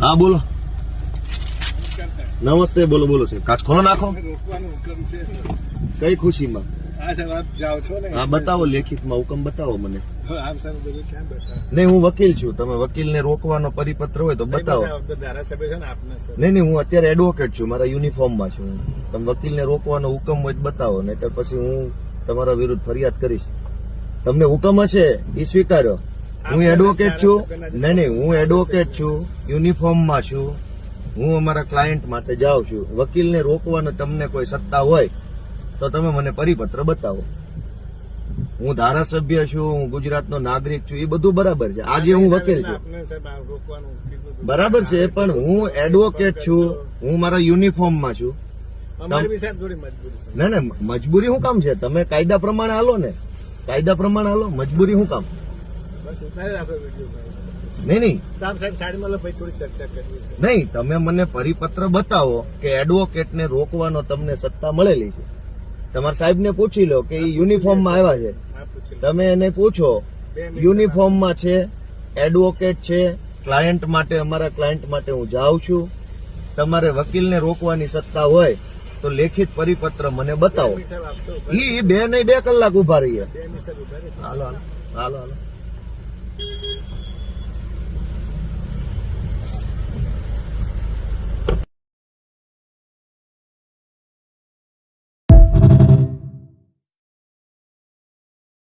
હા બોલો. નમસ્તે. બોલો બોલો સાહેબ. કાચ ખોલો નાખો. રોકવાનો હુકમ છે કઈ ખુશીમાં? આ જબ આપ જાઓ છો ને હા બતાવો, લેખિતમાં હુકમ બતાવો મને. આમ સર બધું ક્યાં બતાવો? નહીં, હું વકીલ છું. તમે વકીલને રોકવાનો પરિપત્ર હોય તો બતાવો. ધારાસભ્ય છે ને આપને સર. નહીં, હું અત્યારે એડવોકેટ છું, મારા યુનિફોર્મમાં છું. તમે વકીલને રોકવાનો હુકમ હોય તો બતાવો, નહીતર પછી હું તમારા વિરુદ્ધ ફરિયાદ કરીશ. તમને હુકમ હશે એ સ્વીકાર્યો. હું એડવોકેટ છું. નહીં, હું એડવોકેટ છું, યુનિફોર્મમાં છું. હું અમારા ક્લાયન્ટ માટે જાઉં છું. વકીલને રોકવાનો તમને કોઈ સત્તા હોય તો તમે મને પરિપત્ર બતાવો. હું ધારાસભ્ય છું, હું ગુજરાતનો નાગરિક છું, એ બધું બરાબર છે. આજે હું વકીલ છું, બરાબર છે, પણ હું એડવોકેટ છું, હું મારા યુનિફોર્મમાં છું. ના મજબૂરી શું કામ છે? તમે કાયદા પ્રમાણે હાલો ને, કાયદા પ્રમાણે હાલો. મજબૂરી શું કામ? નહીં, નહીં, તમે મને પરિપત્ર બતાવો કે એડવોકેટને રોકવાનો તમને સત્તા મળેલી છે. તમારા સાહેબને પૂછી લો કે એ યુનિફોર્મમાં આવ્યા છે. તમે એને પૂછો, યુનિફોર્મમાં છે, એડવોકેટ છે, ક્લાયન્ટ માટે, અમારા ક્લાયન્ટ માટે હું જાઉં છું. તમારે વકીલને રોકવાની સત્તા હોય તો લેખિત પરિપત્ર મને બતાવો. એ 2 નહીં 2 કલાક ઉભા રહીએ. હાલો હાલો હાલો હાલો.